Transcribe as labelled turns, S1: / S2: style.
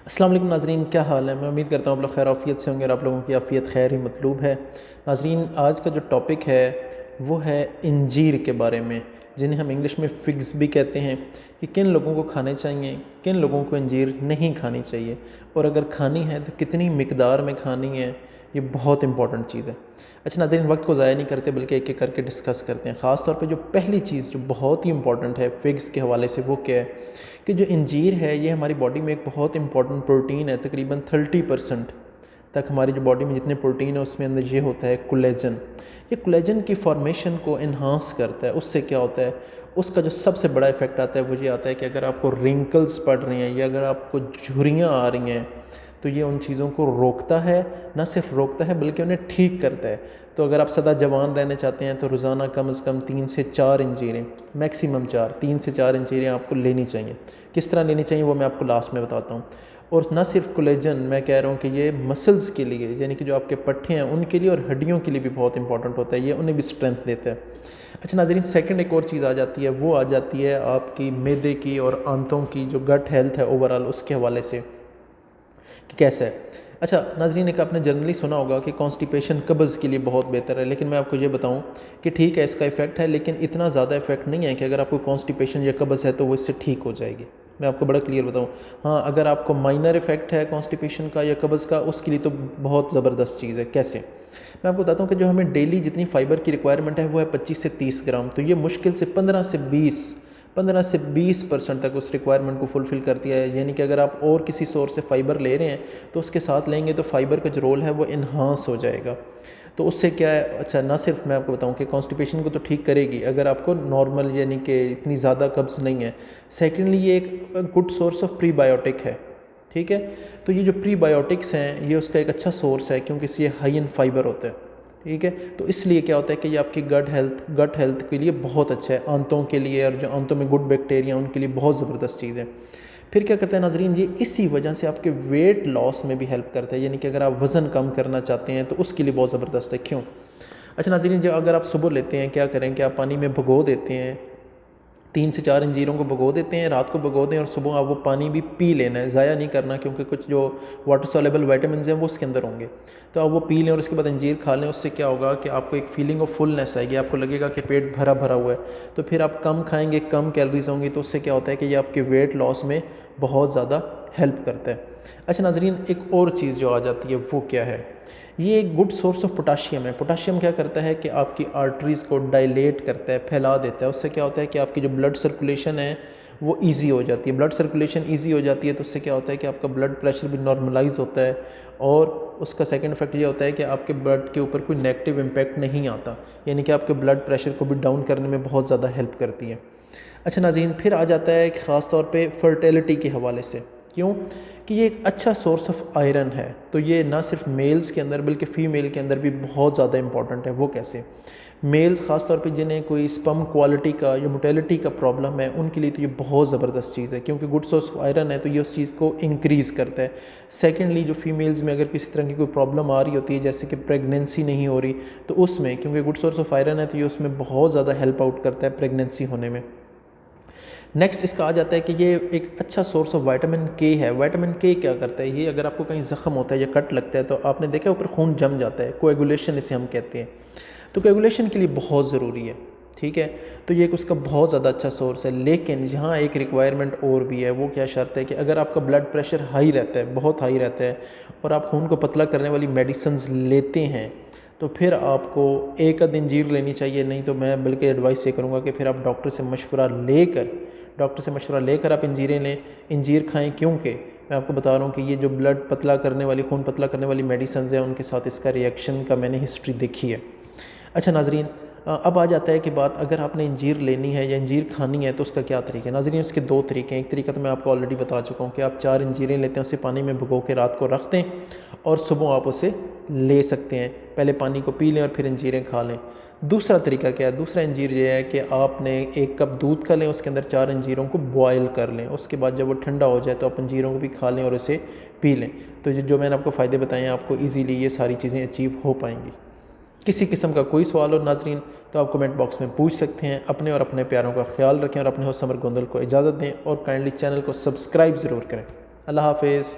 S1: अस्सलाम वालेकुम नाज़रीन, क्या हाल है। मैं उम्मीद करता हूँ आप लोग खैर आफ़ियत से होंगे और आप लोगों की आफ़ियत खैर ही मतलूब है। नाज़रीन, आज का जो टॉपिक है वो है इंजीर के बारे में, जिन्हें हम इंग्लिश में फिग्स भी कहते हैं, कि किन लोगों को खाने चाहिए, किन लोगों को इंजीर नहीं खानी चाहिए, और अगर खानी है तो कितनी मिकदार में खानी है। ये बहुत इंपॉर्टेंट चीज़ है। अच्छा नाज़रीन, वक्त को ज़ाया नहीं करते बल्कि एक एक करके डिस्कस करते हैं। ख़ास तौर पे जो पहली चीज़ जो बहुत ही इंपॉर्टेंट है फिग्स के हवाले से, वो क्या है कि जो इंजीर है ये हमारी बॉडी में एक बहुत इंपॉर्टेंट प्रोटीन है। तकरीबन 30% तक हमारी जो बॉडी में जितने प्रोटीन है उसमें अंदर ये होता है कोलेजन। ये कोलेजन की फॉर्मेशन को इन्हांस करता है। उससे क्या होता है, उसका जो सबसे बड़ा इफेक्ट आता है वो ये आता है कि अगर आपको रिंकल्स पड़ रही हैं या अगर आपको झुर्रियाँ आ रही हैं तो ये उन चीज़ों को रोकता है। ना सिर्फ रोकता है बल्कि उन्हें ठीक करता है। तो अगर आप सदा जवान रहना चाहते हैं तो रोज़ाना कम से कम 3 से 4 इंजीरें, मैक्सिमम 4, 3 से 4 इंजीरें आपको लेनी चाहिए। किस तरह लेनी चाहिए वो मैं आपको लास्ट में बताता हूँ। और ना सिर्फ कोलेजन, मैं कह रहा हूँ कि ये मसल्स के लिए, यानी कि जो आपके पट्टे हैं उनके लिए और हड्डियों के लिए भी बहुत इंपॉर्टेंट होता है। ये उन्हें भी स्ट्रेंथ देता है। अच्छा नाज़रीन, सेकंड एक और चीज़ आ जाती है, वो आ जाती है आपकी मैदे की और आंतों की जो गट हेल्थ है ओवरऑल, उसके हवाले से कि कैसा है। अच्छा नाज़रीन, एक आपने जनरली सुना होगा कि कॉन्स्टिपेशन कब्ज़ के लिए बहुत बेहतर है, लेकिन मैं आपको ये बताऊं कि ठीक है इसका इफ़ेक्ट है, लेकिन इतना ज़्यादा इफ़ेक्ट नहीं है कि अगर आपको कॉन्स्टिपेशन या कब्ज़ है तो वो इससे ठीक हो जाएगी। मैं आपको बड़ा क्लियर बताऊं। हाँ, अगर आपको माइनर इफ़ेक्ट है कॉन्स्टिपेशन का या कब्ज़ का, उसके लिए तो बहुत ज़बरदस्त चीज़ है। कैसे, मैं आपको बताता हूँ कि जो हमें डेली जितनी फ़ाइबर की रिक्वायरमेंट है वो है 25 से 30 ग्राम। तो ये मुश्किल से 15 से 20% तक उस रिक्वायरमेंट को फुलफ़िल करती है। यानी कि अगर आप और किसी सोर्स से फ़ाइबर ले रहे हैं तो उसके साथ लेंगे तो फ़ाइबर का जो रोल है वो इन्हांस हो जाएगा। तो उससे क्या है, अच्छा ना सिर्फ मैं आपको बताऊं कि कॉन्स्टिपेशन को तो ठीक करेगी अगर आपको नॉर्मल यानी कि इतनी ज़्यादा कब्ज़ नहीं है। सेकेंडली ये एक गुड सोर्स ऑफ प्रीबायोटिक है। ठीक है, तो ये जो प्रीबायोटिक्स हैं ये उसका एक अच्छा सोर्स है क्योंकि इससे हाई इन फाइबर होता है। ठीक है, तो इसलिए क्या होता है कि ये आपकी गट हेल्थ के लिए बहुत अच्छा है, आंतों के लिए, और जो आंतों में गुड बैक्टीरिया उनके लिए बहुत ज़बरदस्त चीज़ है। फिर क्या करता है नाज़रीन, ये इसी वजह से आपके वेट लॉस में भी हेल्प करता है। यानी कि अगर आप वज़न कम करना चाहते हैं तो उसके लिए बहुत ज़बरदस्त है। क्यों? अच्छा नाज़रीन, जो अगर आप सुबह लेते हैं, क्या करें कि आप पानी में भिगो देते हैं, 3 से 4 अंजीरों को भिगो देते हैं, रात को भिगो दें और सुबह आप वो पानी भी पी लेना है, ज़ाया नहीं करना, क्योंकि कुछ जो वाटर सॉल्युबल विटामिन्स हैं वो उसके अंदर होंगे। तो आप वो पी लें और उसके बाद अंजीर खा लें। उससे क्या होगा कि आपको एक फीलिंग ऑफ फुलनेस आएगी, आपको लगेगा कि पेट भरा भरा हुआ है। तो फिर आप कम खाएंगे, कम कैलोरीज होंगी, तो उससे क्या होता है कि ये आपके वेट लॉस में बहुत ज़्यादा हेल्प करता है। अच्छा नाज़रीन, एक और चीज़ जो आ जाती है वो क्या है, ये एक गुड सोर्स ऑफ पोटाशियम है। पोटाशियम क्या करता है कि आपकी आर्टरीज़ को डायलेट करता है, फैला देता है। उससे क्या होता है कि आपकी जो ब्लड सर्कुलेशन है वो इजी हो जाती है। ब्लड सर्कुलेशन इजी हो जाती है तो उससे क्या होता है कि आपका ब्लड प्रेशर भी नॉर्मलाइज होता है, और उसका सेकंड इफेक्ट ये होता है कि आपके ब्लड के ऊपर कोई नेगेटिव इम्पैक्ट नहीं आता, यानी कि आपके ब्लड प्रेशर को भी डाउन करने में बहुत ज़्यादा हेल्प करती है। अच्छा नाज़रीन, फिर आ जाता है ख़ास तौर पे फर्टिलिटी के हवाले से। क्यों? कि ये एक अच्छा सोर्स ऑफ आयरन है। तो ये ना सिर्फ मेल्स के अंदर बल्कि फ़ीमेल के अंदर भी बहुत ज़्यादा इंपॉर्टेंट है। वो कैसे? मेल्स ख़ास तौर पे जिन्हें कोई स्पर्म क्वालिटी का या मोटेलिटी का प्रॉब्लम है उनके लिए तो ये बहुत ज़बरदस्त चीज़ है, क्योंकि गुड सोर्स ऑफ आयरन है तो ये उस चीज़ को इंक्रीज़ करता है। सेकेंडली, जो फीमेल्स में अगर किसी तरह की कोई प्रॉब्लम आ रही होती है, जैसे कि प्रेगनेंसी नहीं हो रही, तो उसमें क्योंकि गुड सोर्स ऑफ आयरन है तो ये उसमें बहुत ज़्यादा हेल्प आउट करता है प्रेगनेंसी होने में। नेक्स्ट इसका आ जाता है कि ये एक अच्छा सोर्स ऑफ विटामिन के है। विटामिन के क्या करता है, ये अगर आपको कहीं ज़ख्म होता है या कट लगता है तो आपने देखा ऊपर खून जम जाता है, कोएगुलेशन इसे हम कहते हैं। तो कोएगुलेशन के लिए बहुत ज़रूरी है। ठीक है, तो ये एक उसका बहुत ज़्यादा अच्छा सोर्स है। लेकिन यहाँ एक रिक्वायरमेंट और भी है। वो क्या शर्त है कि अगर आपका ब्लड प्रेशर हाई रहता है, बहुत हाई रहता है, और आप खून को पतला करने वाली मेडिसिन्स लेते हैं, तो फिर आपको एक आध अंजीर लेनी चाहिए। नहीं तो मैं बल्कि एडवाइस ये करूँगा कि फिर आप डॉक्टर से मशवरा लेकर आप इंजीरें लें, इंजीर खाएं। क्योंकि मैं आपको बता रहा हूँ कि ये जो ब्लड पतला करने वाली, खून पतला करने वाली मेडिसिन्स हैं, उनके साथ इसका रिएक्शन का मैंने हिस्ट्री देखी है। अच्छा नाज़रीन, अब आ जाता है कि बात, अगर आपने इंजीर लेनी है या इंजीर खानी है तो उसका क्या तरीका है। नाज़रीन, उसके 2 तरीके हैं। एक तरीका तो मैं आपको ऑलरेडी बता चुका हूँ कि आप 4 इंजीरें लेते हैं, उसे पानी में भिगो के रात को रख दें और सुबह आप उसे ले सकते हैं। पहले पानी को पी लें और फिर इंजीरें खा लें। दूसरा तरीका क्या है, दूसरा इंजीर ये है कि आपने 1 कप दूध का लें, उसके अंदर 4 अंजीरों को बॉयल कर लें। उसके बाद जब वो ठंडा हो जाए तो आप अंजीरों को भी खा लें और उसे पी लें। तो जो मैंने आपको फ़ायदे बताए हैं, आपको ईज़िली ये सारी चीज़ें अचीव हो पाएंगी। किसी किस्म का कोई सवाल हो नाज़रीन तो आप कमेंट बॉक्स में पूछ सकते हैं। अपने और अपने प्यारों का ख्याल रखें और अपने होस्ट समर गोंदल को इजाज़त दें, और काइंडली चैनल को सब्सक्राइब ज़रूर करें। अल्लाह हाफिज़।